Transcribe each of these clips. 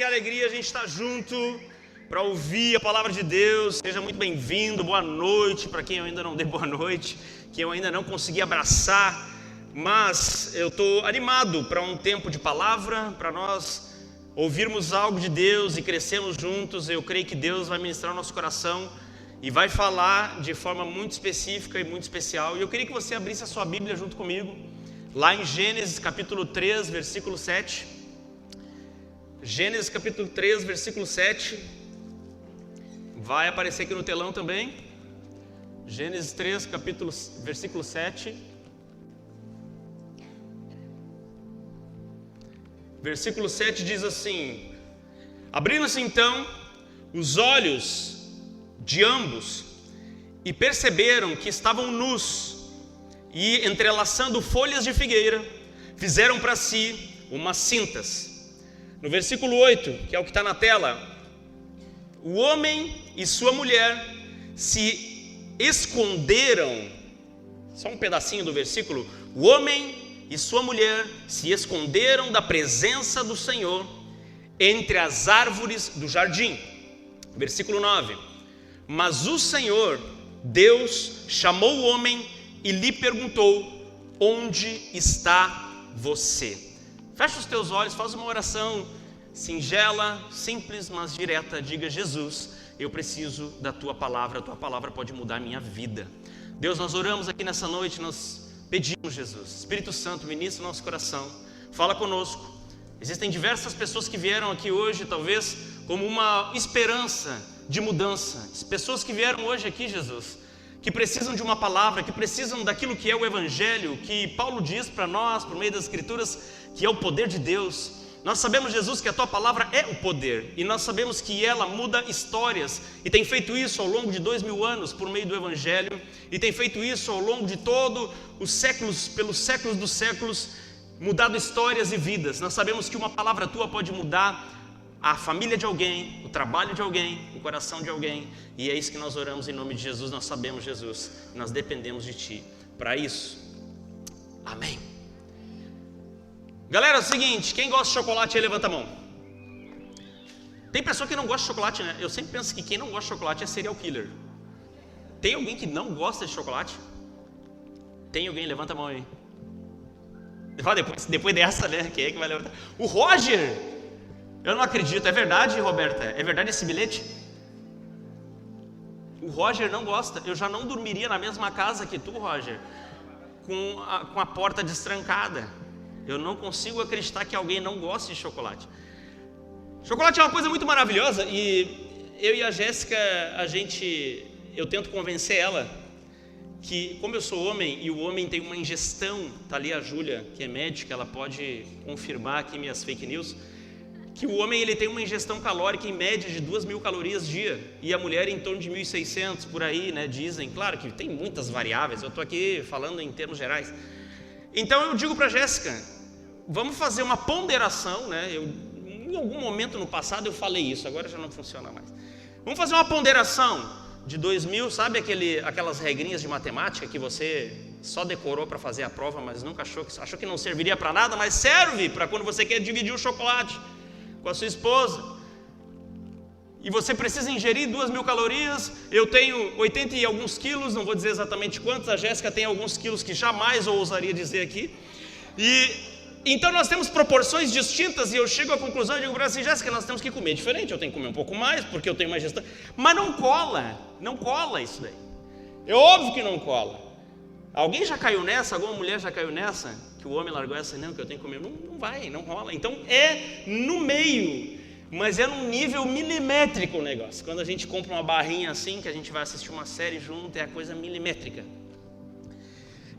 alegria a gente estar junto para ouvir a palavra de Deus. Seja muito bem-vindo, boa noite para quem eu ainda não dei boa noite, que eu ainda não consegui abraçar, mas eu estou animado para um tempo de palavra, para nós ouvirmos algo de Deus e crescermos juntos. Eu creio que Deus vai ministrar o nosso coração e vai falar de forma muito específica e muito especial. E eu queria que você abrisse a sua Bíblia junto comigo, lá em Gênesis capítulo 3, versículo 7. Gênesis capítulo 3, versículo 7. Vai aparecer aqui no telão também. Gênesis 3, versículo 7. Versículo 7 diz assim: abriram-se então os olhos de ambos e perceberam que estavam nus, e entrelaçando folhas de figueira, fizeram para si umas cintas. No versículo 8, que é o que está na tela, o homem e sua mulher se esconderam. Só um pedacinho do versículo. O homem e sua mulher se esconderam da presença do Senhor entre as árvores do jardim. Versículo 9. Mas o Senhor, Deus, chamou o homem e lhe perguntou: onde está você? Fecha os teus olhos, faz uma oração singela, simples, mas direta. Diga: Jesus, eu preciso da tua palavra pode mudar a minha vida. Deus, nós oramos aqui nessa noite, nós pedimos, Jesus, Espírito Santo, ministra o nosso coração, fala conosco. Existem diversas pessoas que vieram aqui hoje, talvez como uma esperança de mudança, pessoas que vieram hoje aqui, Jesus, que precisam de uma palavra, que precisam daquilo que é o Evangelho, que Paulo diz para nós, por meio das Escrituras, que é o poder de Deus. Nós sabemos, Jesus, que a tua palavra é o poder, e nós sabemos que ela muda histórias, e tem feito isso ao longo de 2000 anos, por meio do Evangelho, e tem feito isso ao longo de todos os séculos, pelos séculos dos séculos, mudado histórias e vidas. Nós sabemos que uma palavra tua pode mudar a família de alguém, o trabalho de alguém, o coração de alguém, e é isso que nós oramos em nome de Jesus. Nós sabemos, Jesus, nós dependemos de ti para isso. Amém. Galera, é o seguinte, quem gosta de chocolate aí, levanta a mão. Tem pessoa que não gosta de chocolate, né? Eu sempre penso que quem não gosta de chocolate é serial killer. Tem alguém que não gosta de chocolate? Tem alguém? Levanta a mão aí. Depois dessa, né? Quem é que vai levantar? O Roger! Eu não acredito. É verdade, Roberta? É verdade esse bilhete? O Roger não gosta. Eu já não dormiria na mesma casa que tu, Roger, com a porta destrancada. Eu não consigo acreditar que alguém não goste de chocolate. Chocolate é uma coisa muito maravilhosa, e eu e a Jéssica, eu tento convencer ela que, como eu sou homem e o homem tem uma ingestão, tá ali a Júlia, que é médica, ela pode confirmar aqui minhas fake news, que o homem ele tem uma ingestão calórica em média de 2.000 calorias dia, e a mulher em torno de 1.600 por aí, né? Dizem, claro que tem muitas variáveis, eu estou aqui falando em termos gerais. Então eu digo para a Jéssica, vamos fazer uma ponderação, né? Em algum momento no passado eu falei isso, agora já não funciona mais. Vamos fazer uma ponderação de 2.000, sabe aquelas regrinhas de matemática que você só decorou para fazer a prova, mas nunca achou que não serviria para nada, mas serve para quando você quer dividir o chocolate com a sua esposa. E você precisa ingerir 2.000 calorias, eu tenho 80 e alguns quilos, não vou dizer exatamente quantos, a Jéssica tem alguns quilos que jamais ousaria dizer aqui. Então nós temos proporções distintas, e eu chego à conclusão e digo para ela assim: Jéssica, nós temos que comer diferente, eu tenho que comer um pouco mais, porque eu tenho uma gestão. Mas não cola isso daí. É óbvio que não cola. Alguém já caiu nessa? Alguma mulher já caiu nessa? Que o homem largou essa, não, que eu tenho que comer. Não rola. Então é no meio, mas é num nível milimétrico o negócio. Quando a gente compra uma barrinha assim, que a gente vai assistir uma série junto, é a coisa milimétrica.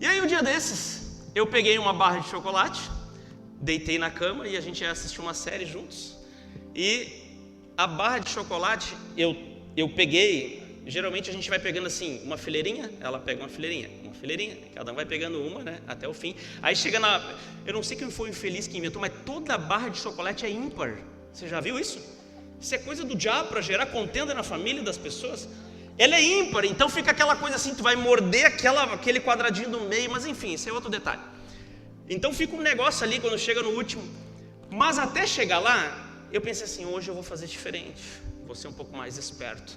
E aí um dia desses, eu peguei uma barra de chocolate, deitei na cama e a gente ia assistir uma série juntos. E a barra de chocolate, eu peguei, geralmente a gente vai pegando assim, uma fileirinha, ela pega uma fileirinha, cada um vai pegando uma, né, até o fim. Aí chega eu não sei quem foi o infeliz que inventou, mas toda barra de chocolate é ímpar. Você já viu isso? Isso é coisa do diabo para gerar contenda na família das pessoas. Ela é ímpar, então fica aquela coisa assim, tu vai morder aquele quadradinho do meio, mas enfim, isso é outro detalhe. Então fica um negócio ali quando chega no último. Mas até chegar lá, eu pensei assim, hoje eu vou fazer diferente, vou ser um pouco mais esperto.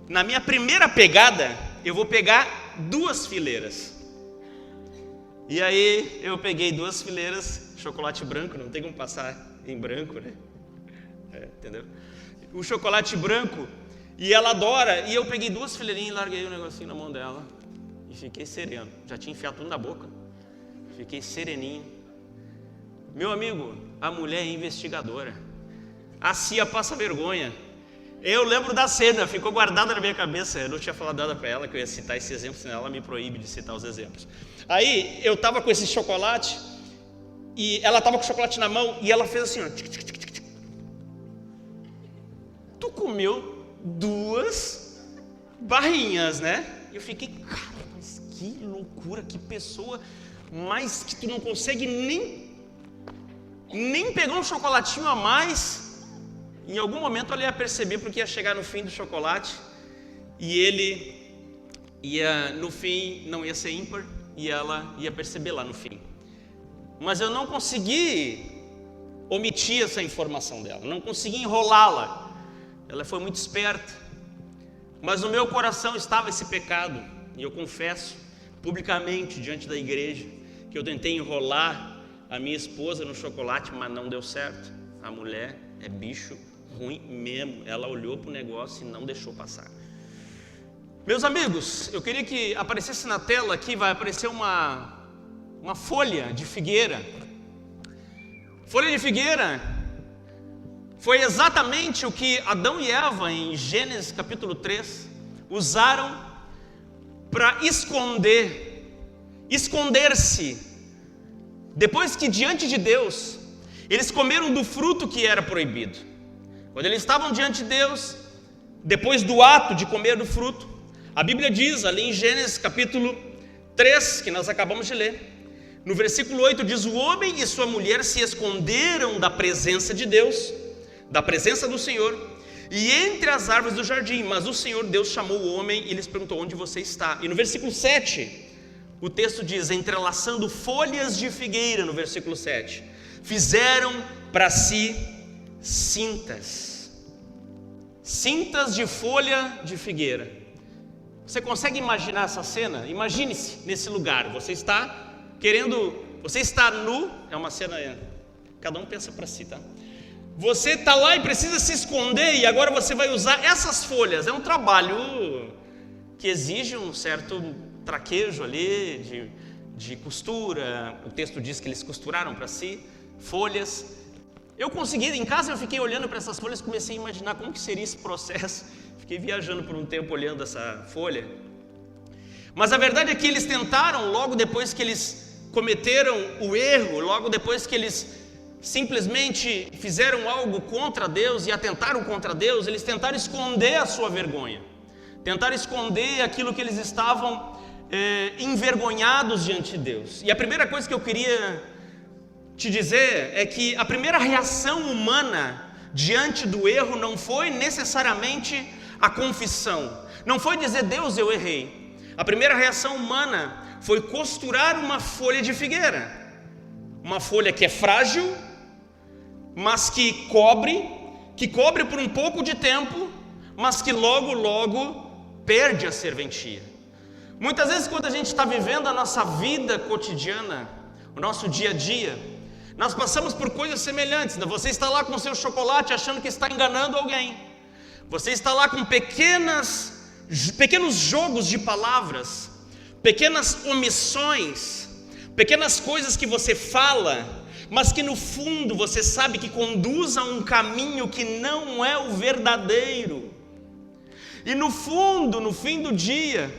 Na minha primeira pegada, eu vou pegar 2 fileiras. E aí eu peguei 2 fileiras, chocolate branco, não tem como passar em branco, né? Entendeu? O chocolate branco, e ela adora, e eu peguei 2 fileirinhas e larguei o negocinho na mão dela. E fiquei sereno, já tinha enfiado tudo na boca. Fiquei sereninho. Meu amigo, a mulher é investigadora. A Cia passa vergonha. Eu lembro da cena, ficou guardada na minha cabeça. Eu não tinha falado nada para ela que eu ia citar esse exemplo, senão ela me proíbe de citar os exemplos. Aí eu tava com esse chocolate e ela tava com o chocolate na mão e ela fez assim, ó. Tic, tic, tic, tic. Tu comeu 2 barrinhas, né? Eu fiquei, cara, mas que loucura, que pessoa, mas que tu não consegue nem pegar um chocolatinho a mais. Em algum momento ela ia perceber, porque ia chegar no fim do chocolate e ele no fim não ia ser ímpar e ela ia perceber lá no fim. Mas eu não consegui omitir essa informação dela, não consegui enrolá-la. Ela foi muito esperta, mas no meu coração estava esse pecado, e eu confesso publicamente diante da igreja que eu tentei enrolar a minha esposa no chocolate, mas não deu certo. A mulher é bicho ruim mesmo, ela olhou para o negócio e não deixou passar. Meus amigos, eu queria que aparecesse na tela aqui, vai aparecer uma folha de figueira. Folha de figueira foi exatamente o que Adão e Eva, em Gênesis capítulo 3, usaram para esconder-se. Depois que diante de Deus, eles comeram do fruto que era proibido. Quando eles estavam diante de Deus, depois do ato de comer do fruto, a Bíblia diz, ali em Gênesis capítulo 3, que nós acabamos de ler, no versículo 8 diz, o homem e sua mulher se esconderam da presença de Deus, da presença do Senhor, e entre as árvores do jardim, mas o Senhor Deus chamou o homem e lhes perguntou, onde você está? E no versículo 7, o texto diz, entrelaçando folhas de figueira, no versículo 7, fizeram para si cintas de folha de figueira. Você consegue imaginar essa cena? Imagine-se nesse lugar, você está nu, é uma cena, cada um pensa para si, tá? Você está lá e precisa se esconder e agora você vai usar essas folhas. É um trabalho que exige um certo traquejo ali, de costura. O texto diz que eles costuraram para si folhas. Em casa eu fiquei olhando para essas folhas, comecei a imaginar como que seria esse processo. Fiquei viajando por um tempo olhando essa folha. Mas a verdade é que eles tentaram, logo depois que eles cometeram o erro, logo depois que eles simplesmente fizeram algo contra Deus e atentaram contra Deus, eles tentaram esconder a sua vergonha, tentaram esconder aquilo que eles estavam envergonhados diante de Deus. E a primeira coisa que eu queria te dizer é que a primeira reação humana diante do erro não foi necessariamente a confissão, não foi dizer Deus, eu errei. A primeira reação humana foi costurar uma folha de figueira, uma folha que é frágil, mas que cobre por um pouco de tempo, mas que logo perde a serventia. Muitas vezes quando a gente está vivendo a nossa vida cotidiana, o nosso dia a dia, nós passamos por coisas semelhantes. Você está lá com o seu chocolate achando que está enganando alguém. Você está lá com pequenos jogos de palavras, pequenas omissões, pequenas coisas que você fala, mas que no fundo você sabe que conduz a um caminho que não é o verdadeiro. E no fundo, no fim do dia,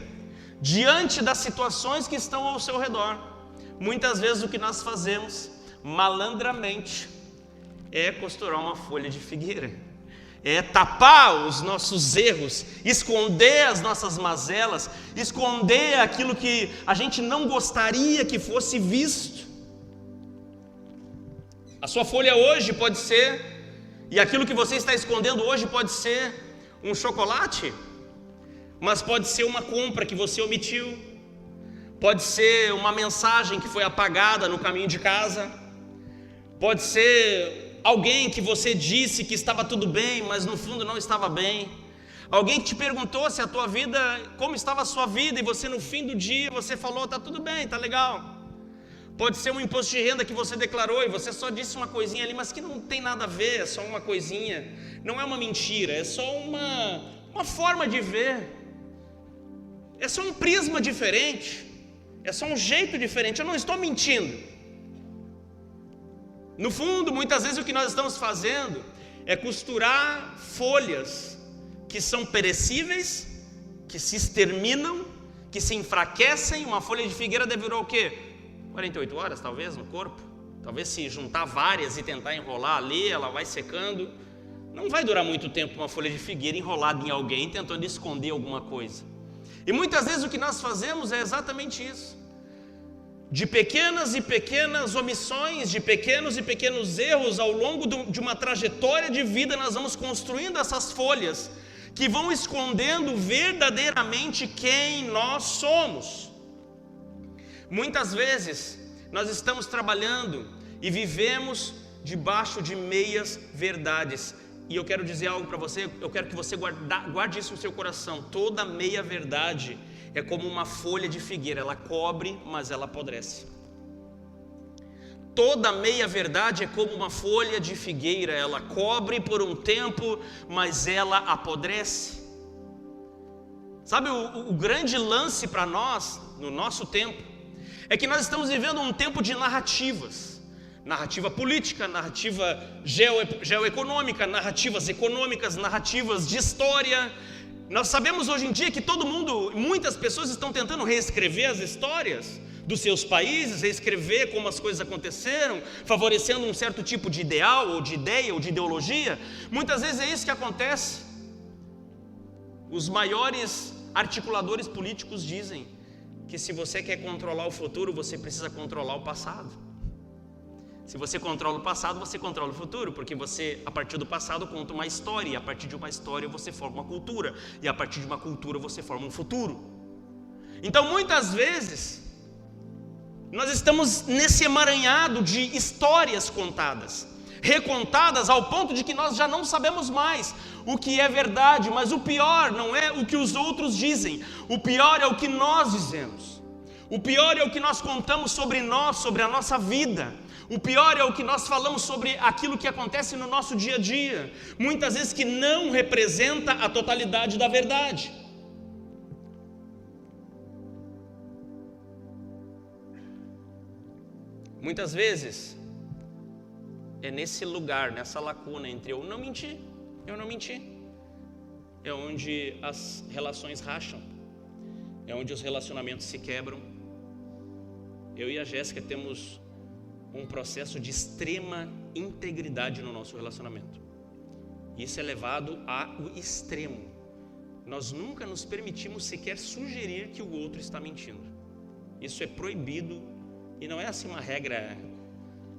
diante das situações que estão ao seu redor, muitas vezes o que nós fazemos malandramente é costurar uma folha de figueira, é tapar os nossos erros, esconder as nossas mazelas, esconder aquilo que a gente não gostaria que fosse visto. A sua folha hoje pode ser, e aquilo que você está escondendo hoje pode ser um chocolate, mas pode ser uma compra que você omitiu, pode ser uma mensagem que foi apagada no caminho de casa, pode ser Alguém que você disse que estava tudo bem, mas no fundo não estava bem. Alguém que te perguntou se a tua vida, como estava a sua vida, e você no fim do dia, você falou, tá tudo bem, tá legal. Pode ser um imposto de renda que você declarou e você só disse uma coisinha ali, mas que não tem nada a ver, é só uma coisinha. Não é uma mentira, é só uma forma de ver. É só um prisma diferente. É só um jeito diferente, eu não estou mentindo. No fundo, muitas vezes o que nós estamos fazendo é costurar folhas que são perecíveis, que se exterminam, que se enfraquecem. Uma folha de figueira deve durar o quê? 48 horas talvez no corpo. Talvez se juntar várias e tentar enrolar ali, ela vai secando. Não vai durar muito tempo uma folha de figueira enrolada em alguém tentando esconder alguma coisa. E muitas vezes o que nós fazemos é exatamente isso. De pequenas e pequenas omissões, de pequenos e pequenos erros ao longo de uma trajetória de vida, nós vamos construindo essas folhas que vão escondendo verdadeiramente quem nós somos. Muitas vezes nós estamos trabalhando e vivemos debaixo de meias verdades. E eu quero dizer algo para você, eu quero que você guarde isso no seu coração. Toda meia verdade é como uma folha de figueira, ela cobre, mas ela apodrece. Toda meia verdade é como uma folha de figueira, ela cobre por um tempo, mas ela apodrece. Sabe, o grande lance para nós, no nosso tempo, é que nós estamos vivendo um tempo de narrativas. Narrativa política, narrativa geoeconômica, narrativas econômicas, narrativas de história. Nós sabemos hoje em dia que muitas pessoas estão tentando reescrever as histórias dos seus países, reescrever como as coisas aconteceram, favorecendo um certo tipo de ideal, ou de ideia, ou de ideologia. Muitas vezes é isso que acontece. Os maiores articuladores políticos dizem que se você quer controlar o futuro, você precisa controlar o passado. Se você controla o passado, você controla o futuro, porque você, a partir do passado, conta uma história, e a partir de uma história você forma uma cultura, e a partir de uma cultura você forma um futuro. Então, muitas vezes, nós estamos nesse emaranhado de histórias contadas, recontadas ao ponto de que nós já não sabemos mais o que é verdade, mas o pior não é o que os outros dizem, o pior é o que nós dizemos, o pior é o que nós contamos sobre nós, sobre a nossa vida. O pior é o que nós falamos sobre aquilo que acontece no nosso dia a dia, muitas vezes que não representa a totalidade da verdade. Muitas vezes é nesse lugar, nessa lacuna entre eu não menti, é onde as relações racham, é onde os relacionamentos se quebram. Eu e a Jéssica temos um processo de extrema integridade no nosso relacionamento. Isso é levado ao extremo. Nós nunca nos permitimos sequer sugerir que o outro está mentindo. Isso é proibido e não é assim uma regra.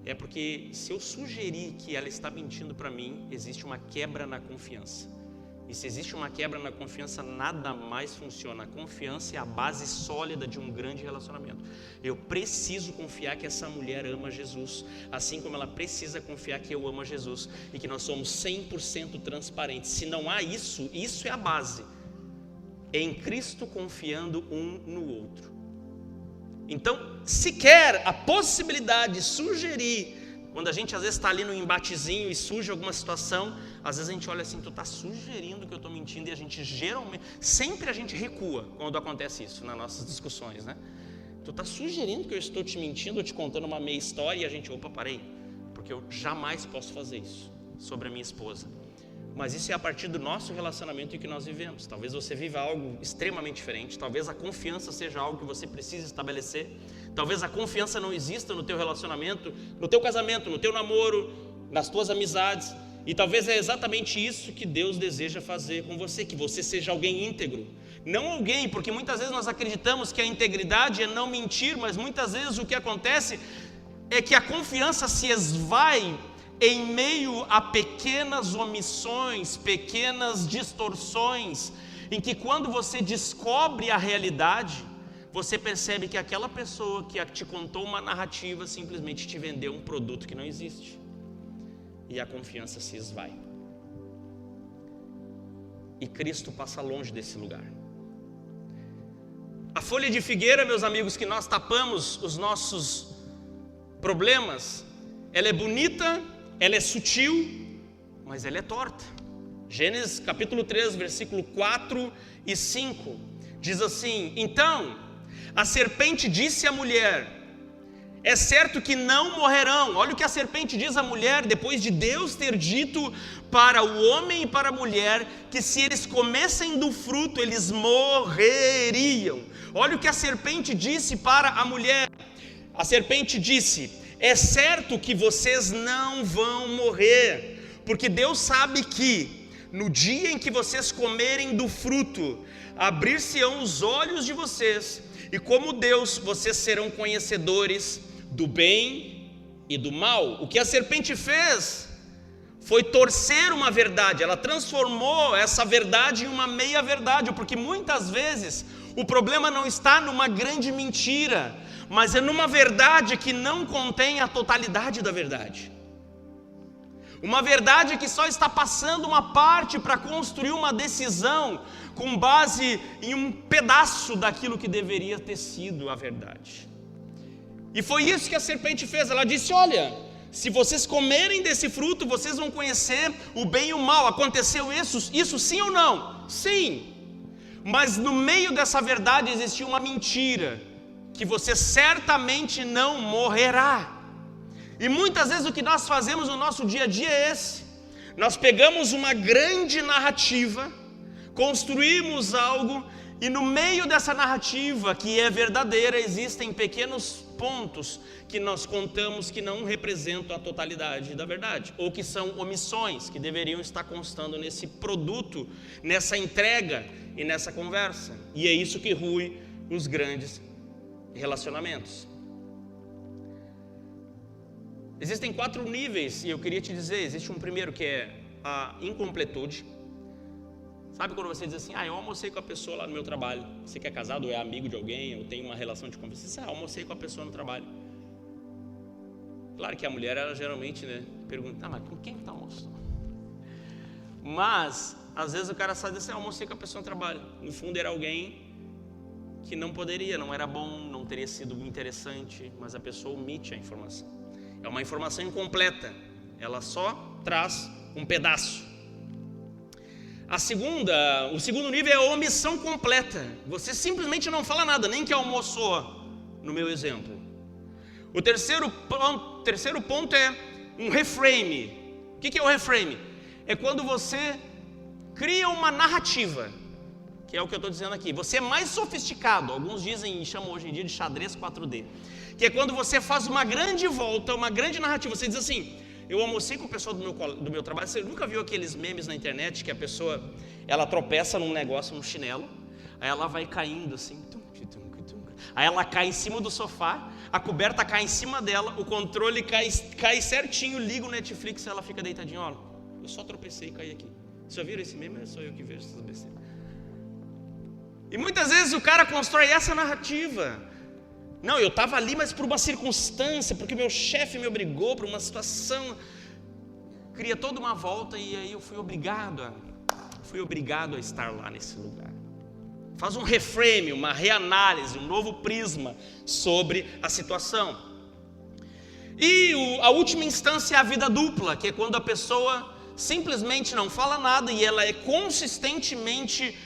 É porque se eu sugerir que ela está mentindo para mim, existe uma quebra na confiança. E se existe uma quebra na confiança, nada mais funciona. A confiança é a base sólida de um grande relacionamento. Eu preciso confiar que essa mulher ama Jesus, assim como ela precisa confiar que eu amo Jesus e que nós somos 100% transparentes. Se não há isso, isso é a base. É em Cristo confiando um no outro. Então, sequer a possibilidade de sugerir, quando a gente às vezes está ali no embatezinho e surge alguma situação, às vezes a gente olha assim, tu está sugerindo que eu estou mentindo, e a gente geralmente, sempre a gente recua quando acontece isso nas nossas discussões, né? Tu está sugerindo que eu estou te mentindo, ou te contando uma meia história, e a gente, opa, parei, porque eu jamais posso fazer isso sobre a minha esposa. Mas isso é a partir do nosso relacionamento em que nós vivemos. Talvez você viva algo extremamente diferente, talvez a confiança seja algo que você precisa estabelecer, talvez a confiança não exista no teu relacionamento, no teu casamento, no teu namoro, nas tuas amizades, e talvez é exatamente isso que Deus deseja fazer com você, que você seja alguém íntegro. Não alguém, porque muitas vezes nós acreditamos que a integridade é não mentir, mas muitas vezes o que acontece é que a confiança se esvai em meio a pequenas omissões, pequenas distorções, em que quando você descobre a realidade, você percebe que aquela pessoa que te contou uma narrativa simplesmente te vendeu um produto que não existe. e a confiança se esvai. E Cristo passa longe desse lugar. A folha de figueira, meus amigos, que nós tapamos os nossos problemas, ela é bonita, ela é sutil, mas ela é torta. Gênesis capítulo 3, versículo 4 e 5, diz assim: então a serpente disse à mulher: é certo que não morrerão. Olha o que a serpente diz à mulher, depois de Deus ter dito para o homem e para a mulher que se eles comessem do fruto, eles morreriam. Olha o que a serpente disse para a mulher. A serpente disse: é certo que vocês não vão morrer, porque Deus sabe que no dia em que vocês comerem do fruto, abrir-se-ão os olhos de vocês, e como Deus, vocês serão conhecedores do bem e do mal. O que a serpente fez foi torcer uma verdade. Ela transformou essa verdade em uma meia verdade, porque muitas vezes o problema não está numa grande mentira, mas é numa verdade que não contém a totalidade da verdade. Uma verdade que só está passando uma parte para construir uma decisão com base em um pedaço daquilo que deveria ter sido a verdade. E foi isso que a serpente fez. Ela disse: olha, se vocês comerem desse fruto, vocês vão conhecer o bem e o mal. Aconteceu isso sim ou não? Sim. Mas no meio dessa verdade existia uma mentira, que você certamente não morrerá. E muitas vezes o que nós fazemos no nosso dia a dia é esse: nós pegamos uma grande narrativa, construímos algo, e no meio dessa narrativa, que é verdadeira, existem pequenos pontos que nós contamos que não representam a totalidade da verdade, ou que são omissões que deveriam estar constando nesse produto, nessa entrega e nessa conversa. E é isso que rui os grandes relacionamentos. Existem 4 níveis, e eu queria te dizer: existe um primeiro, que é a incompletude. Sabe quando você diz assim: eu almocei com a pessoa lá no meu trabalho. Você que é casado ou é amigo de alguém, ou tem uma relação de convivência, almocei com a pessoa no trabalho. Claro que a mulher, ela geralmente, pergunta: mas com quem que tu almoçou? Mas às vezes o cara sabe assim: almocei com a pessoa no trabalho. No fundo era alguém que não poderia, não era bom, não teria sido interessante, mas a pessoa omite a informação. É uma informação incompleta, ela só traz um pedaço. O segundo nível é a omissão completa. Você simplesmente não fala nada, nem que almoçou, no meu exemplo. O terceiro ponto é um reframe. O que é o reframe? É quando você cria uma narrativa, que é o que eu estou dizendo aqui. Você é mais sofisticado, alguns dizem, chamam hoje em dia de xadrez 4D, que é quando você faz uma grande volta, uma grande narrativa. Você diz assim: eu almocei com o pessoal do meu trabalho. Você nunca viu aqueles memes na internet que a pessoa, ela tropeça num negócio, num chinelo, aí ela vai caindo assim, aí ela cai em cima do sofá, a coberta cai em cima dela, o controle cai certinho, liga o Netflix e ela fica deitadinha. Olha, eu só tropecei e caí aqui. Vocês já viram esse meme? É só eu que vejo essas besteiras. E muitas vezes o cara constrói essa narrativa. Não, eu estava ali, mas por uma circunstância, porque meu chefe me obrigou, por uma situação. Cria toda uma volta e aí eu fui obrigado a estar lá nesse lugar. Faz um reframe, uma reanálise, um novo prisma sobre a situação. E a última instância é a vida dupla, que é quando a pessoa simplesmente não fala nada e ela é consistentemente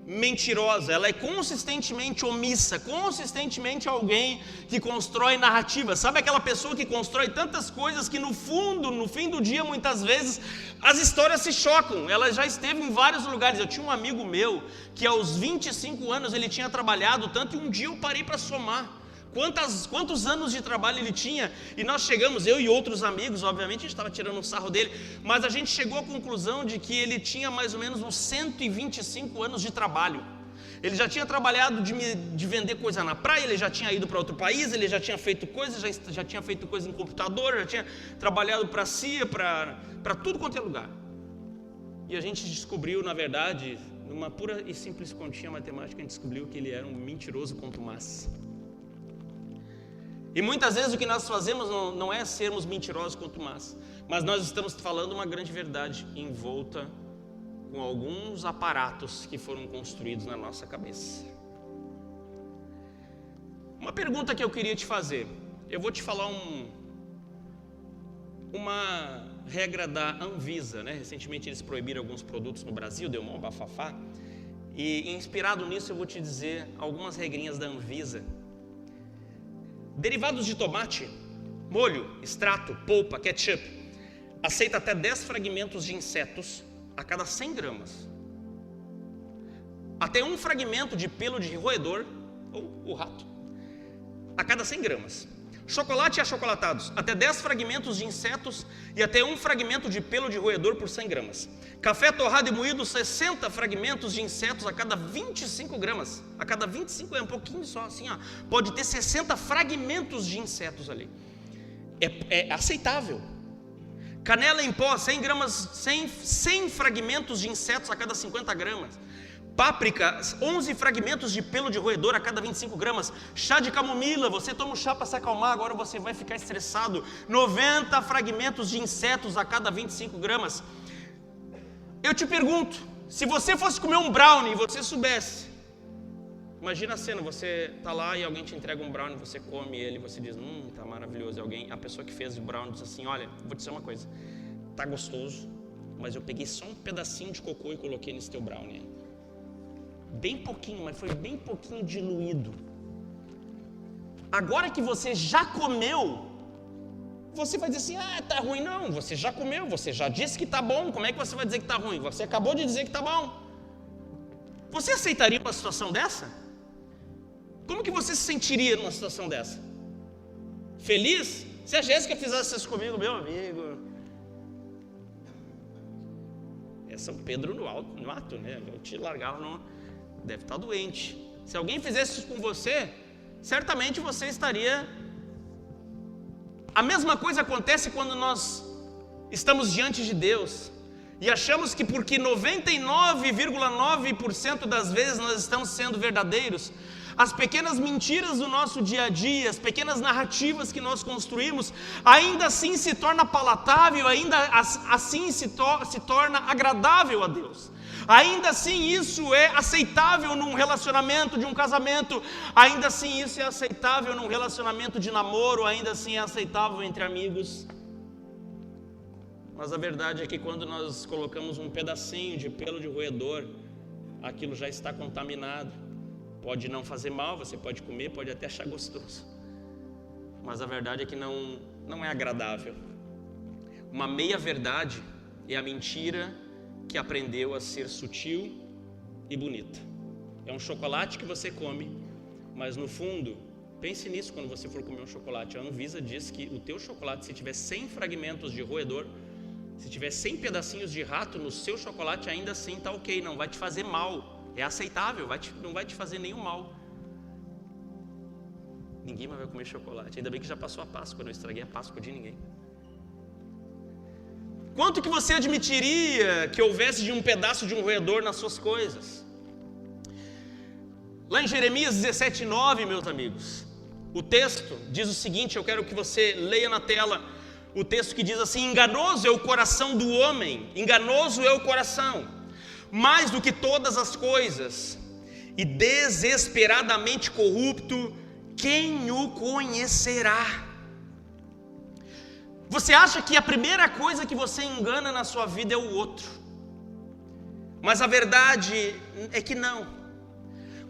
mentirosa, ela é consistentemente omissa, consistentemente alguém que constrói narrativa. Sabe aquela pessoa que constrói tantas coisas que no fim do dia, muitas vezes, as histórias se chocam. Ela já esteve em vários lugares. Eu tinha um amigo meu que aos 25 anos ele tinha trabalhado tanto, e um dia eu parei para somar quantos anos de trabalho ele tinha, e nós chegamos, eu e outros amigos, obviamente a gente estava tirando um sarro dele, mas a gente chegou à conclusão de que ele tinha mais ou menos uns 125 anos de trabalho. Ele já tinha trabalhado de vender coisa na praia, ele já tinha ido para outro país, ele já tinha feito coisa, já tinha feito coisa em computador, já tinha trabalhado para a CIA, para tudo quanto é lugar. E a gente descobriu, na verdade, numa pura e simples continha matemática, a gente descobriu que ele era um mentiroso contumaz. E muitas vezes o que nós fazemos não é sermos mentirosos contumazes, mas nós estamos falando uma grande verdade envolta com alguns aparatos que foram construídos na nossa cabeça. Uma pergunta que eu queria te fazer, eu vou te falar uma regra da Anvisa, né? Recentemente eles proibiram alguns produtos no Brasil, deu um bafafá, e inspirado nisso eu vou te dizer algumas regrinhas da Anvisa. Derivados de tomate, molho, extrato, polpa, ketchup, aceita até 10 fragmentos de insetos a cada 100 gramas. Até um fragmento de pelo de roedor, ou o rato, a cada 100 gramas. Chocolate e achocolatados, até 10 fragmentos de insetos e até um fragmento de pelo de roedor por 100 gramas. Café torrado e moído, 60 fragmentos de insetos a cada 25 gramas. A cada 25 é um pouquinho só, assim, ó. Pode ter 60 fragmentos de insetos ali. É aceitável. Canela em pó, 100 gramas, 100 fragmentos de insetos a cada 50 gramas. Páprica, 11 fragmentos de pelo de roedor a cada 25 gramas. Chá de camomila, você toma um chá para se acalmar, agora você vai ficar estressado. 90 fragmentos de insetos a cada 25 gramas. Eu te pergunto, se você fosse comer um brownie e você soubesse, imagina a cena, você tá lá e alguém te entrega um brownie, você come ele, você diz, tá maravilhoso. E a pessoa que fez o brownie diz assim, olha, vou te dizer uma coisa, tá gostoso, mas eu peguei só um pedacinho de cocô e coloquei nesse teu brownie. Bem pouquinho, mas foi bem pouquinho diluído. Agora que você já comeu, você vai dizer assim, tá ruim. Não, você já comeu, você já disse que tá bom, como é que você vai dizer que tá ruim? Você acabou de dizer que tá bom. Você aceitaria uma situação dessa? Como que você se sentiria numa situação dessa? Feliz? Se a Jéssica fizesse isso comigo, meu amigo, é São Pedro no ato, né? Eu te largava deve estar doente. Se alguém fizesse isso com você, certamente você estaria... A mesma coisa acontece quando nós estamos diante de Deus e achamos que porque 99,9% das vezes nós estamos sendo verdadeiros, as pequenas mentiras do nosso dia a dia, as pequenas narrativas que nós construímos, ainda assim se torna palatável, ainda assim se torna agradável a Deus. Ainda assim isso é aceitável num relacionamento de um casamento, ainda assim isso é aceitável num relacionamento de namoro, ainda assim é aceitável entre amigos. Mas a verdade é que quando nós colocamos um pedacinho de pelo de roedor, aquilo já está contaminado. Pode não fazer mal, você pode comer, pode até achar gostoso, mas a verdade é que não é agradável. Uma meia verdade é a mentira que aprendeu a ser sutil e bonita. É um chocolate que você come, mas no fundo, pense nisso quando você for comer um chocolate. A Anvisa diz que o teu chocolate, se tiver 100 fragmentos de roedor, se tiver 100 pedacinhos de rato no seu chocolate, ainda assim está ok, não vai te fazer mal. É aceitável, não vai te fazer nenhum mal. Ninguém mais vai comer chocolate. Ainda bem que já passou a Páscoa, não estraguei a Páscoa de ninguém. Quanto que você admitiria que houvesse de um pedaço de um roedor nas suas coisas? Lá em Jeremias 17:9, meus amigos, o texto diz o seguinte, eu quero que você leia na tela, o texto que diz assim, enganoso é o coração do homem, enganoso é o coração, mais do que todas as coisas, e desesperadamente corrupto, quem o conhecerá? Você acha que a primeira coisa que você engana na sua vida é o outro, mas a verdade é que não.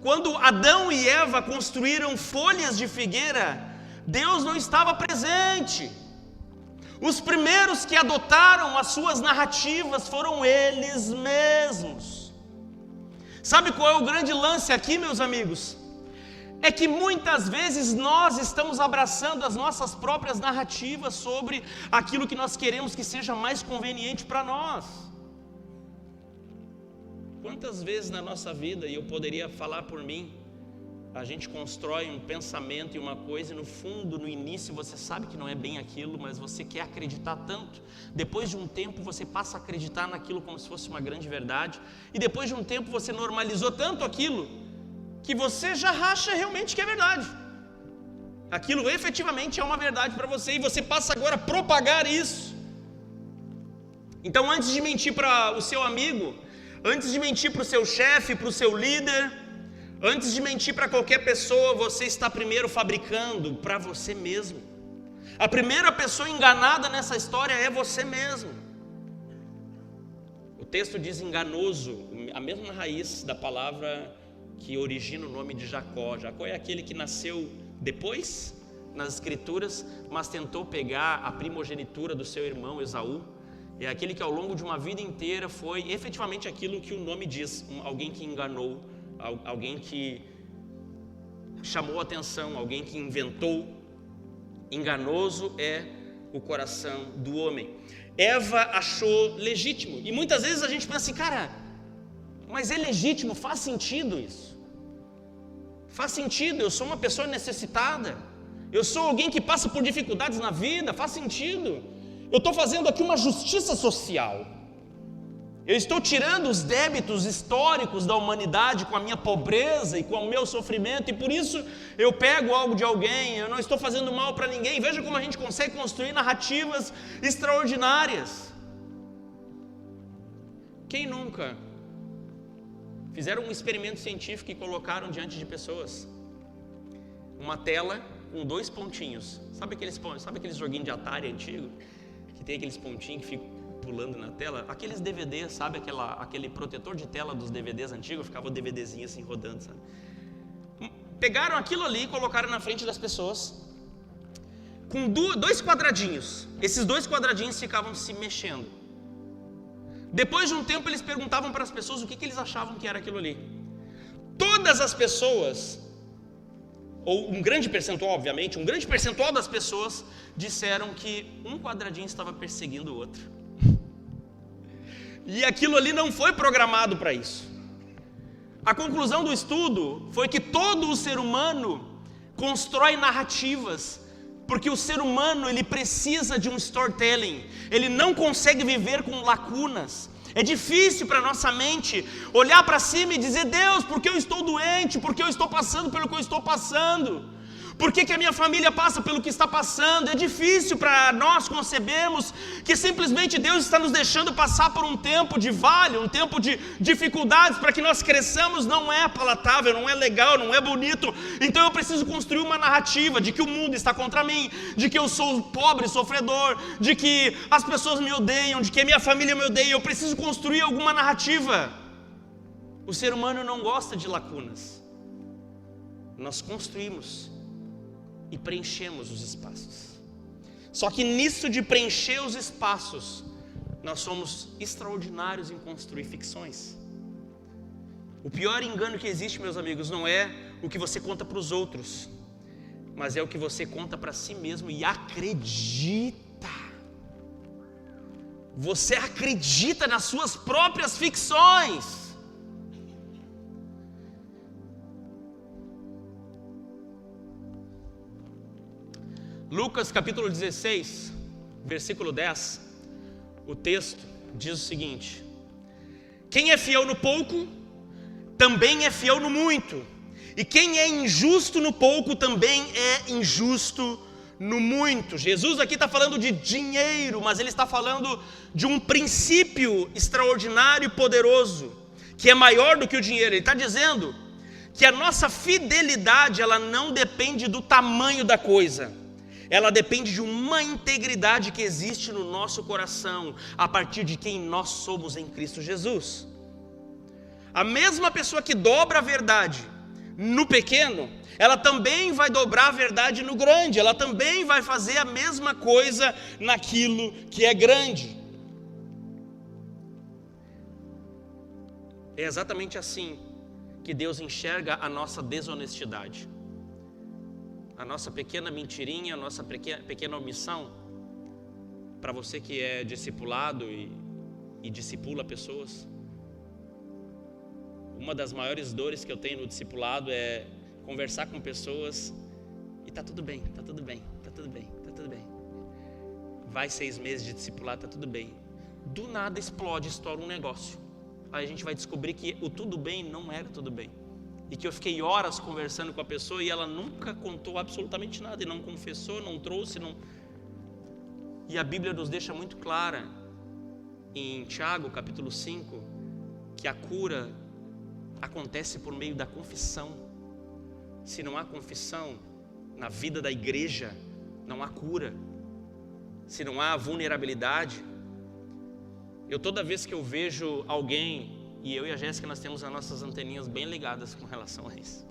Quando Adão e Eva construíram folhas de figueira, Deus não estava presente. Os primeiros que adotaram as suas narrativas foram eles mesmos. Sabe qual é o grande lance aqui, meus amigos? É que muitas vezes nós estamos abraçando as nossas próprias narrativas sobre aquilo que nós queremos que seja mais conveniente para nós. Quantas vezes na nossa vida, e eu poderia falar por mim, a gente constrói um pensamento e uma coisa e no fundo, no início você sabe que não é bem aquilo, mas você quer acreditar tanto. Depois de um tempo você passa a acreditar naquilo como se fosse uma grande verdade, e depois de um tempo você normalizou tanto aquilo que você já acha realmente que é verdade. Aquilo efetivamente é uma verdade para você, e você passa agora a propagar isso. Então, antes de mentir para o seu amigo, antes de mentir para o seu chefe, para o seu líder, antes de mentir para qualquer pessoa, você está primeiro fabricando para você mesmo. A primeira pessoa enganada nessa história é você mesmo. O texto diz enganoso, a mesma raiz da palavra que origina o nome de Jacó. Jacó é aquele que nasceu depois nas escrituras, mas tentou pegar a primogenitura do seu irmão Esaú. É aquele que ao longo de uma vida inteira foi efetivamente aquilo que o nome diz, alguém que enganou, alguém que chamou atenção, alguém que inventou. Enganoso é o coração do homem. Eva achou legítimo, e muitas vezes a gente pensa assim, cara, mas é legítimo, faz sentido isso. Faz sentido, eu sou uma pessoa necessitada, eu sou alguém que passa por dificuldades na vida, faz sentido. Eu estou fazendo aqui uma justiça social. Eu estou tirando os débitos históricos da humanidade com a minha pobreza e com o meu sofrimento, e por isso eu pego algo de alguém, eu não estou fazendo mal para ninguém. Veja como a gente consegue construir narrativas extraordinárias. Quem nunca fizeram um experimento científico e colocaram diante de pessoas uma tela com 2 pontinhos? Sabe aqueles joguinhos de Atari antigo? Que tem aqueles pontinhos que ficam pulando na tela, aqueles DVDs, sabe aquele protetor de tela dos DVDs antigos, ficava o DVDzinho assim rodando, sabe? Pegaram aquilo ali e colocaram na frente das pessoas com 2 quadradinhos. Esses 2 quadradinhos ficavam se mexendo. Depois de um tempo eles perguntavam para as pessoas o que eles achavam que era aquilo ali. Todas as pessoas, ou um grande percentual, obviamente, um grande percentual das pessoas disseram que um quadradinho estava perseguindo o outro. E aquilo ali não foi programado para isso. A conclusão do estudo foi que todo o ser humano constrói narrativas, porque o ser humano ele precisa de um storytelling, ele não consegue viver com lacunas. É difícil para nossa mente olhar para cima e dizer, Deus, por que eu estou doente? Por que eu estou passando pelo que eu estou passando? Por que a minha família passa pelo que está passando? É difícil para nós concebermos que simplesmente Deus está nos deixando passar por um tempo de vale, um tempo de dificuldades para que nós cresçamos. Não é palatável, não é legal, não é bonito. Então eu preciso construir uma narrativa de que o mundo está contra mim, de que eu sou pobre, sofredor, de que as pessoas me odeiam, de que a minha família me odeia. Eu preciso construir alguma narrativa. O ser humano não gosta de lacunas. Nós construímos e preenchemos os espaços. Só que nisso de preencher os espaços, nós somos extraordinários em construir ficções. O pior engano que existe, meus amigos, não é o que você conta para os outros, mas é o que você conta para si mesmo e acredita. Você acredita nas suas próprias ficções. Lucas capítulo 16, versículo 10, o texto diz o seguinte: quem é fiel no pouco, também é fiel no muito, e quem é injusto no pouco, também é injusto no muito. Jesus aqui está falando de dinheiro, mas ele está falando de um princípio extraordinário e poderoso, que é maior do que o dinheiro. Ele está dizendo que a nossa fidelidade, ela não depende do tamanho da coisa, ela depende de uma integridade que existe no nosso coração, a partir de quem nós somos em Cristo Jesus. A mesma pessoa que dobra a verdade no pequeno, ela também vai dobrar a verdade no grande, ela também vai fazer a mesma coisa naquilo que é grande. É exatamente assim que Deus enxerga a nossa desonestidade. A nossa pequena mentirinha, a nossa pequena omissão. Para você que é discipulado e discipula pessoas, uma das maiores dores que eu tenho no discipulado é conversar com pessoas e tá tudo bem, tá tudo bem, tá tudo bem, tá tudo bem. Vai 6 meses de discipulado, tá tudo bem. Do nada explode, estoura um negócio. Aí a gente vai descobrir que o tudo bem não era tudo bem. e que eu fiquei horas conversando com a pessoa e ela nunca contou absolutamente nada, e não confessou, não trouxe, não... E a Bíblia nos deixa muito clara, em Tiago capítulo 5, que a cura acontece por meio da confissão. Se não há confissão na vida da igreja, não há cura. Se não há vulnerabilidade, toda vez que eu vejo alguém, e eu e a Jéssica nós temos as nossas anteninhas bem ligadas com relação a isso.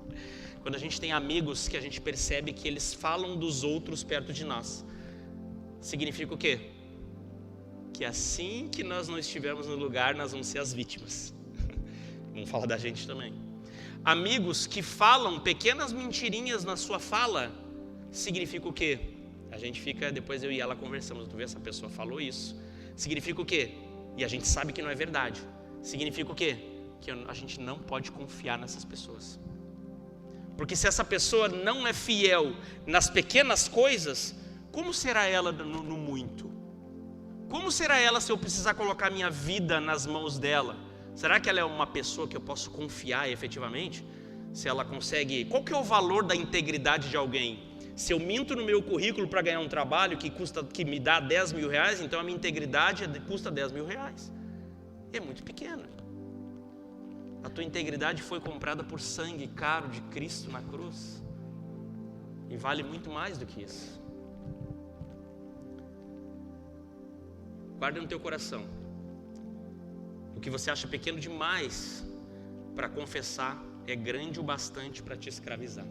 Quando a gente tem amigos que a gente percebe que eles falam dos outros perto de nós, significa o quê? Que assim que nós não estivermos no lugar, nós vamos ser as vítimas. Vamos falar da gente também. Amigos que falam pequenas mentirinhas na sua fala, significa o quê? A gente fica, depois eu e ela conversamos, tu vê, essa pessoa falou isso. Significa o quê? E a gente sabe que não é verdade. Significa o quê? Que a gente não pode confiar nessas pessoas. Porque se essa pessoa não é fiel nas pequenas coisas, como será ela no muito? Como será ela se eu precisar colocar minha vida nas mãos dela? Será que ela é uma pessoa que eu posso confiar efetivamente? Se ela consegue... Qual que é o valor da integridade de alguém? Se eu minto no meu currículo para ganhar um trabalho que me dá 10 mil reais, então a minha integridade custa 10 mil reais. É muito pequena. A tua integridade foi comprada por sangue caro de Cristo na cruz. E vale muito mais do que isso. Guarda no teu coração. O que você acha pequeno demais para confessar é grande o bastante para te escravizar.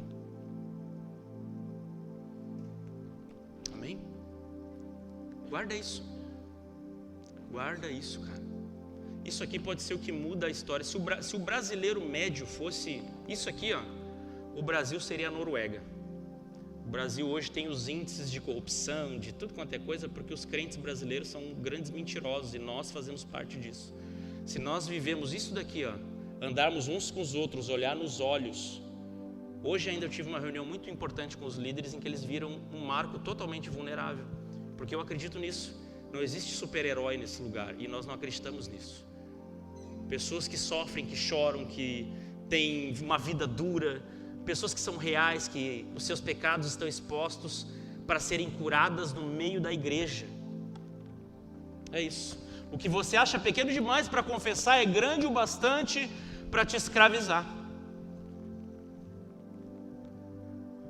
Amém? Guarda isso. Guarda isso, cara. Isso aqui pode ser o que muda a história. Se o brasileiro médio fosse isso aqui, ó, o Brasil seria a Noruega. O Brasil hoje tem os índices de corrupção, de tudo quanto é coisa, porque os crentes brasileiros são grandes mentirosos e nós fazemos parte disso. Se nós vivemos isso daqui, ó, andarmos uns com os outros, olhar nos olhos. Hoje ainda eu tive uma reunião muito importante com os líderes em que eles viram um Marco totalmente vulnerável, porque eu acredito nisso. Não existe super-herói nesse lugar e nós não acreditamos nisso. Pessoas que sofrem, que choram, que têm uma vida dura, pessoas que são reais, que os seus pecados estão expostos para serem curadas no meio da igreja. É isso. O que você acha pequeno demais para confessar é grande o bastante para te escravizar.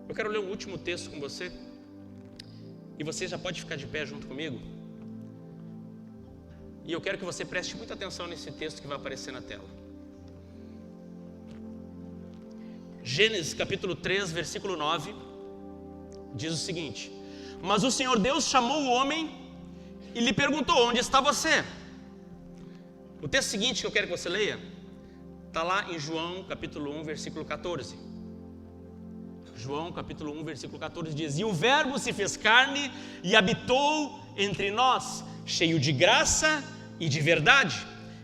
Eu quero ler um último texto com você. E você já pode ficar de pé junto comigo. E eu quero que você preste muita atenção nesse texto que vai aparecer na tela. Gênesis capítulo 3, versículo 9, diz o seguinte: Mas o Senhor Deus chamou o homem e lhe perguntou: onde está você? O texto seguinte que eu quero que você leia está lá em João capítulo 1, versículo 14. João capítulo 1, versículo 14 diz: E o verbo se fez carne e habitou entre nós, cheio de graça e de verdade,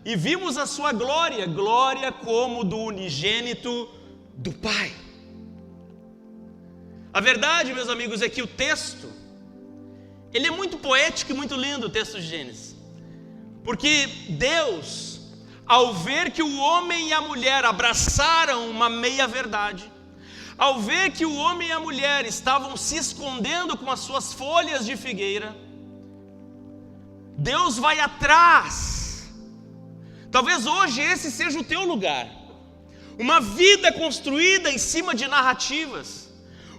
e vimos a sua glória, glória como do unigênito do Pai. A verdade, meus amigos, é que o texto, ele é muito poético e muito lindo, o texto de Gênesis, porque Deus, ao ver que o homem e a mulher abraçaram uma meia-verdade, ao ver que o homem e a mulher estavam se escondendo com as suas folhas de figueira, Deus vai atrás. Talvez hoje esse seja o teu lugar. Uma vida construída em cima de narrativas,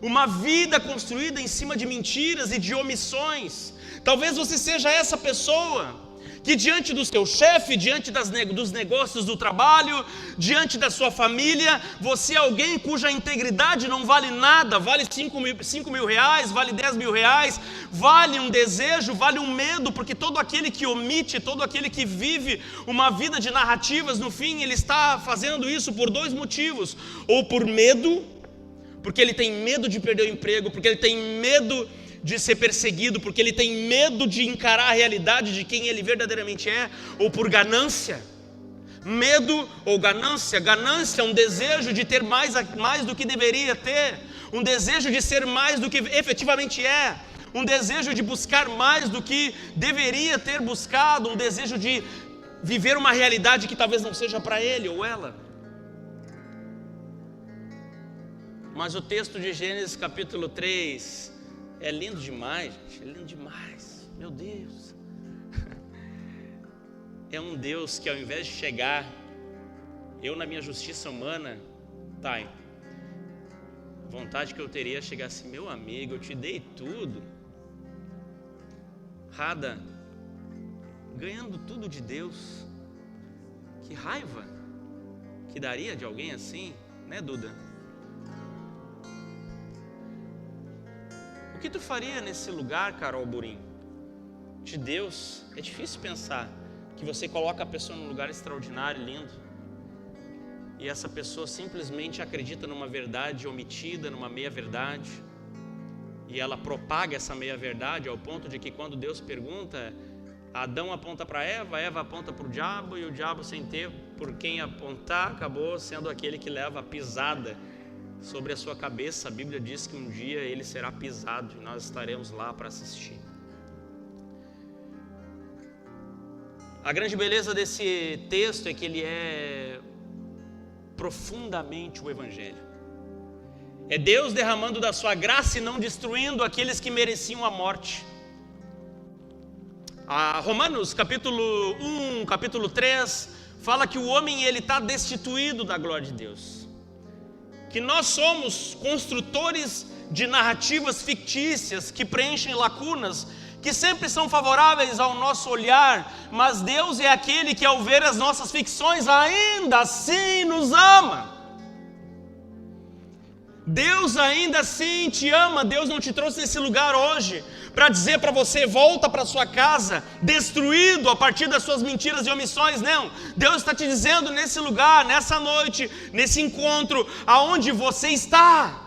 uma vida construída em cima de mentiras e de omissões. Talvez você seja essa pessoa que diante do seu chefe, diante dos negócios do trabalho, diante da sua família, você é alguém cuja integridade não vale nada, vale 5 mil reais, vale 10 mil reais, vale um desejo, vale um medo, porque todo aquele que omite, todo aquele que vive uma vida de narrativas, no fim ele está fazendo isso por dois motivos: ou por medo, porque ele tem medo de perder o emprego, porque ele tem medo de ser perseguido, porque ele tem medo de encarar a realidade de quem ele verdadeiramente é, ou por ganância. Medo ou ganância. Ganância é um desejo de ter mais do que deveria ter, um desejo de ser mais do que efetivamente é, um desejo de buscar mais do que deveria ter buscado, um desejo de viver uma realidade que talvez não seja para ele ou ela. Mas o texto de Gênesis capítulo 3 é lindo demais, gente, é lindo demais, meu Deus. É um Deus que ao invés de chegar, eu na minha justiça humana, tá, vontade que eu teria é chegar assim, meu amigo, eu te dei tudo, Rada, ganhando tudo de Deus, que raiva que daria de alguém assim, né, Duda? O que tu faria nesse lugar, Carol Burim? De Deus, é difícil pensar que você coloca a pessoa num lugar extraordinário, lindo, e essa pessoa simplesmente acredita numa verdade omitida, numa meia-verdade, e ela propaga essa meia-verdade ao ponto de que quando Deus pergunta, Adão aponta para Eva, Eva aponta para o diabo, e o diabo, sem ter por quem apontar, acabou sendo aquele que leva a pisada sobre a sua cabeça. A Bíblia diz que um dia ele será pisado e nós estaremos lá para assistir. A grande beleza desse texto é que ele é profundamente o Evangelho. É Deus derramando da sua graça e não destruindo aqueles que mereciam a morte. Romanos capítulo 1, capítulo 3 fala que o homem ele está destituído da glória de Deus, que nós somos construtores de narrativas fictícias que preenchem lacunas, que sempre são favoráveis ao nosso olhar, mas Deus é aquele que ao ver as nossas ficções ainda assim nos ama. Deus ainda assim te ama. Deus não te trouxe nesse lugar hoje para dizer para você, volta para sua casa destruído a partir das suas mentiras e omissões. Não, Deus está te dizendo nesse lugar, nessa noite, nesse encontro, aonde você está.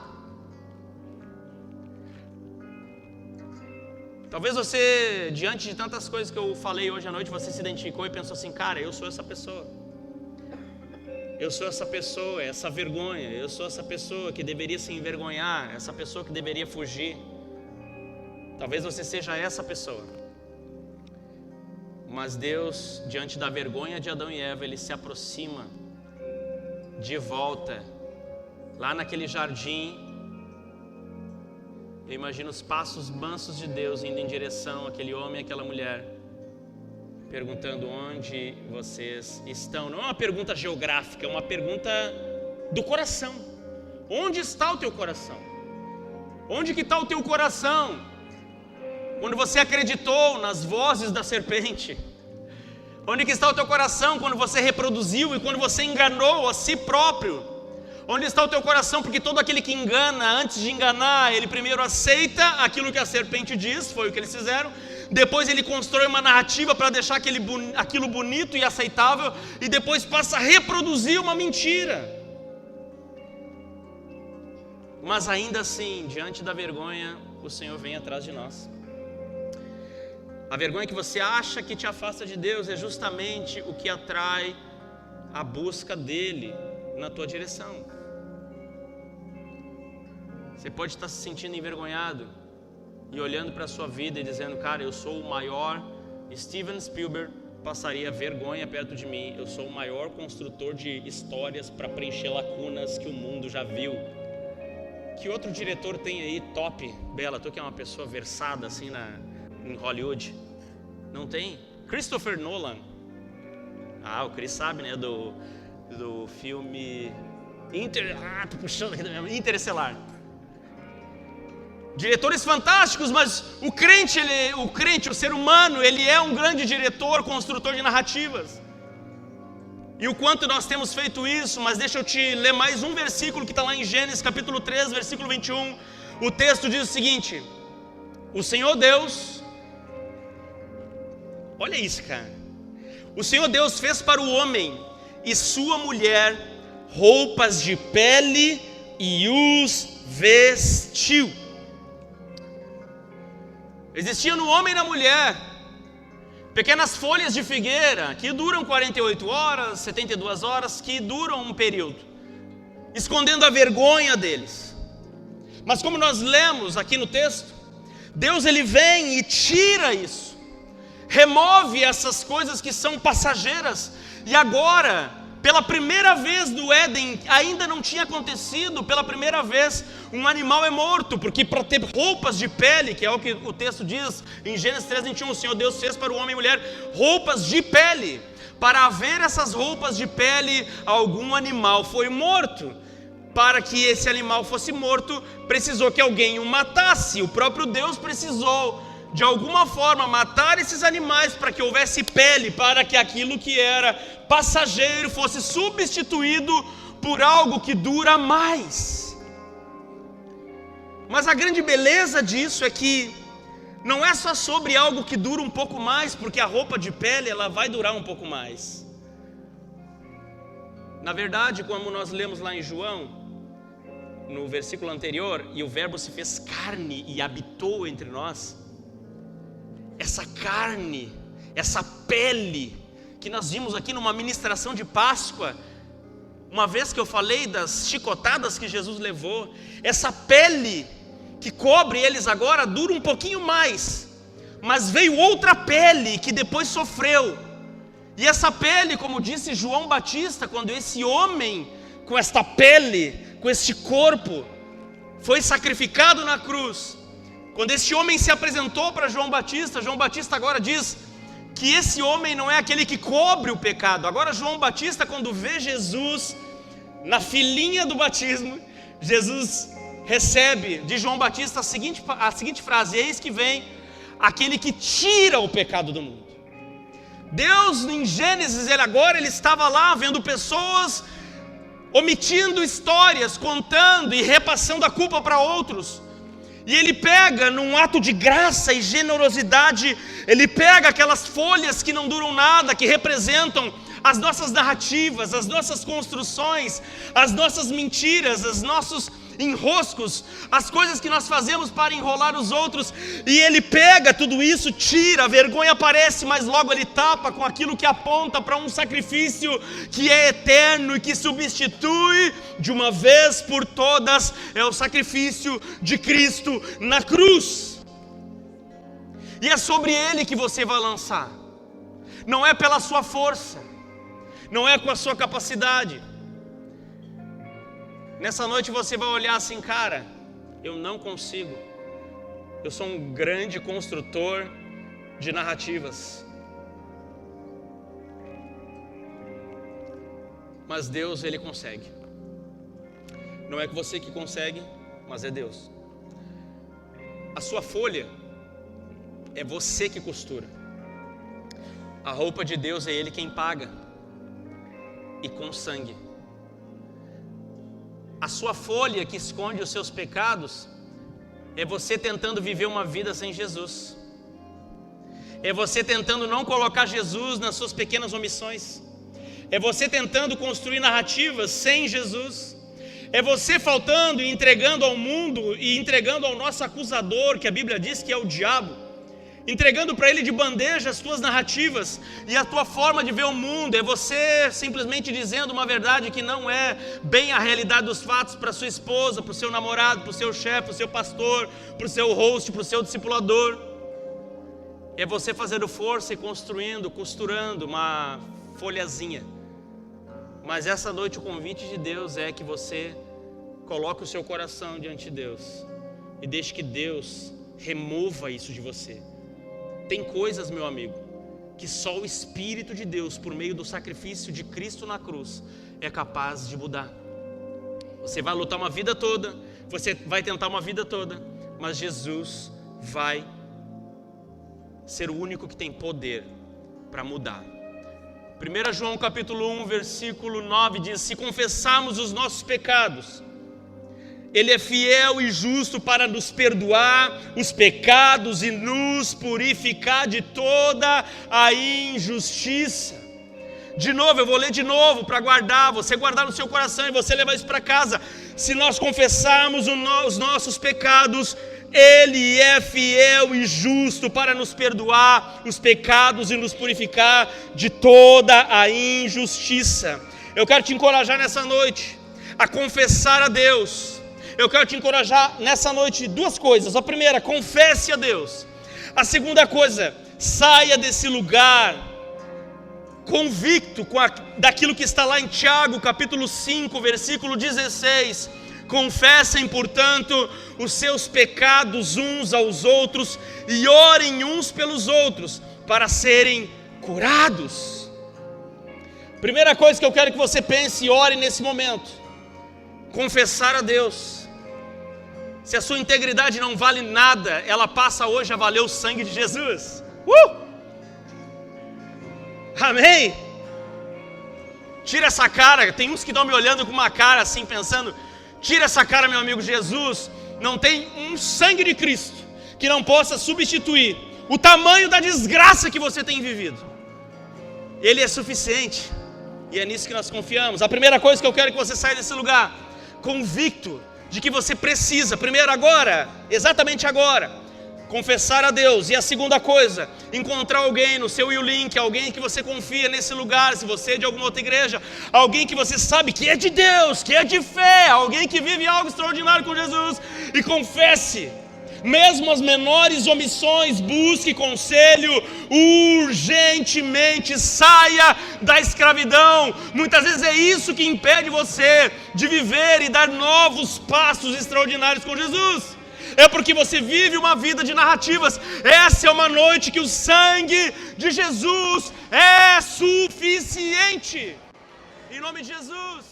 Talvez você, diante de tantas coisas que eu falei hoje à noite, você se identificou e pensou assim, cara, eu sou essa pessoa. Eu sou essa pessoa, essa vergonha. Eu sou essa pessoa que deveria se envergonhar, essa pessoa que deveria fugir. Talvez você seja essa pessoa. Mas Deus, diante da vergonha de Adão e Eva, Ele se aproxima de volta. Lá naquele jardim, eu imagino os passos mansos de Deus indo em direção àquele homem e àquela mulher, perguntando onde vocês estão. Não é uma pergunta geográfica, é uma pergunta do coração. Onde está o teu coração? Onde que está o teu coração? Quando você acreditou nas vozes da serpente? Onde que está o teu coração quando você reproduziu e quando você enganou a si próprio? Onde está o teu coração? Porque todo aquele que engana, antes de enganar, ele primeiro aceita aquilo que a serpente diz, foi o que eles fizeram. Depois ele constrói uma narrativa para deixar aquilo bonito e aceitável, e depois passa a reproduzir uma mentira. Mas ainda assim, diante da vergonha, o Senhor vem atrás de nós. A vergonha que você acha que te afasta de Deus é justamente o que atrai a busca dele na tua direção. Você pode estar se sentindo envergonhado e olhando para a sua vida e dizendo, cara, eu sou o maior. Steven Spielberg passaria vergonha perto de mim. Eu sou o maior construtor de histórias para preencher lacunas que o mundo já viu. Que outro diretor tem aí top? Bela, tu que é uma pessoa versada assim em Hollywood. Não tem? Christopher Nolan. O Chris sabe, né? Do filme tô puxando aqui da minha mão. Interestelar. Diretores fantásticos, mas o crente, o ser humano, ele é um grande diretor, construtor de narrativas. E o quanto nós temos feito isso, mas deixa eu te ler mais um versículo que está lá em Gênesis capítulo 3, versículo 21. O texto diz o seguinte: o Senhor Deus, olha isso, cara. O Senhor Deus fez para o homem e sua mulher roupas de pele e os vestiu. Existia no homem e na mulher pequenas folhas de figueira que duram 48 horas, 72 horas, que duram um período, escondendo a vergonha deles. Mas como nós lemos aqui no texto, Deus ele vem e tira isso, remove essas coisas que são passageiras, e agora Pela primeira vez no Éden, ainda não tinha acontecido, pela primeira vez um animal é morto, porque para ter roupas de pele, que é o que o texto diz em Gênesis 3:21, o Senhor Deus fez para o homem e mulher roupas de pele. Para haver essas roupas de pele, algum animal foi morto. Para que esse animal fosse morto, precisou que alguém o matasse. O próprio Deus precisou, de alguma forma, matar esses animais para que houvesse pele, para que aquilo que era passageiro fosse substituído por algo que dura mais. Mas a grande beleza disso é que não é só sobre algo que dura um pouco mais, porque a roupa de pele ela vai durar um pouco mais. Na verdade, como nós lemos lá em João, no versículo anterior, e o verbo se fez carne e habitou entre nós, essa carne, essa pele, que nós vimos aqui numa ministração de Páscoa, uma vez que eu falei das chicotadas que Jesus levou, essa pele que cobre eles agora dura um pouquinho mais, mas veio outra pele que depois sofreu, e essa pele, como disse João Batista, quando esse homem com esta pele, com este corpo, foi sacrificado na cruz, quando esse homem se apresentou para João Batista agora diz que esse homem não é aquele que cobre o pecado. Agora João Batista, quando vê Jesus na filinha do batismo, Jesus recebe de João Batista a seguinte frase: eis que vem aquele que tira o pecado do mundo. Deus em Gênesis, ele estava lá vendo pessoas omitindo histórias, contando e repassando a culpa para outros. E ele pega, num ato de graça e generosidade, ele pega aquelas folhas que não duram nada, que representam as nossas narrativas, as nossas construções, as nossas mentiras, os nossos enroscos, as coisas que nós fazemos para enrolar os outros, e ele pega tudo isso, tira, a vergonha aparece, mas logo ele tapa com aquilo que aponta para um sacrifício que é eterno e que substitui de uma vez por todas, é o sacrifício de Cristo na cruz. E é sobre ele que você vai lançar, não é pela sua força, não é com a sua capacidade. Nessa noite você vai olhar assim: cara, eu não consigo, eu sou um grande construtor de narrativas, mas Deus, ele consegue. Não é você que consegue, mas é Deus. A sua folha é você que costura, a roupa de Deus é ele quem paga, e com sangue. A sua folha que esconde os seus pecados é você tentando viver uma vida sem Jesus, é você tentando não colocar Jesus nas suas pequenas omissões, é você tentando construir narrativas sem Jesus, é você faltando e entregando ao mundo e entregando ao nosso acusador, que a Bíblia diz que é o diabo, entregando para ele de bandeja as tuas narrativas e a tua forma de ver o mundo. É você simplesmente dizendo uma verdade que não é bem a realidade dos fatos para sua esposa, para o seu namorado, para o seu chefe, para o seu pastor, para o seu host, para o seu discipulador. É você fazendo força e construindo, costurando uma folhazinha. Mas essa noite o convite de Deus é que você coloque o seu coração diante de Deus e deixe que Deus remova isso de você. Tem coisas, meu amigo, que só o Espírito de Deus, por meio do sacrifício de Cristo na cruz, é capaz de mudar. Você vai lutar uma vida toda, você vai tentar uma vida toda, mas Jesus vai ser o único que tem poder para mudar. 1 João capítulo 1, versículo 9 diz: se confessarmos os nossos pecados, Ele é fiel e justo para nos perdoar os pecados e nos purificar de toda a injustiça. De novo, eu vou ler de novo para guardar, você guardar no seu coração e você levar isso para casa. Se nós confessarmos os nossos pecados, Ele é fiel e justo para nos perdoar os pecados e nos purificar de toda a injustiça. Eu quero te encorajar nessa noite a confessar a Deus. Eu quero te encorajar nessa noite duas coisas. A primeira, confesse a Deus. A segunda coisa, saia desse lugar convicto daquilo que está lá em Tiago, capítulo 5, versículo 16. Confessem, portanto, os seus pecados uns aos outros e orem uns pelos outros para serem curados. Primeira coisa que eu quero que você pense e ore nesse momento: confessar a Deus. Se a sua integridade não vale nada, ela passa hoje a valer o sangue de Jesus. Amém? Tira essa cara. Tem uns que estão me olhando com uma cara assim, pensando: tira essa cara, meu amigo. Jesus não tem um sangue de Cristo que não possa substituir o tamanho da desgraça que você tem vivido. Ele é suficiente, e é nisso que nós confiamos. A primeira coisa que eu quero que você saia desse lugar, convicto de que você precisa, primeiro agora, exatamente agora, confessar a Deus. E a segunda coisa, encontrar alguém no seu YouLink, alguém que você confia nesse lugar, se você é de alguma outra igreja, alguém que você sabe que é de Deus, que é de fé, alguém que vive algo extraordinário com Jesus, e confesse. Mesmo as menores omissões, busque conselho urgentemente, saia da escravidão. Muitas vezes é isso que impede você de viver e dar novos passos extraordinários com Jesus. É porque você vive uma vida de narrativas. Essa é uma noite que o sangue de Jesus é suficiente. Em nome de Jesus.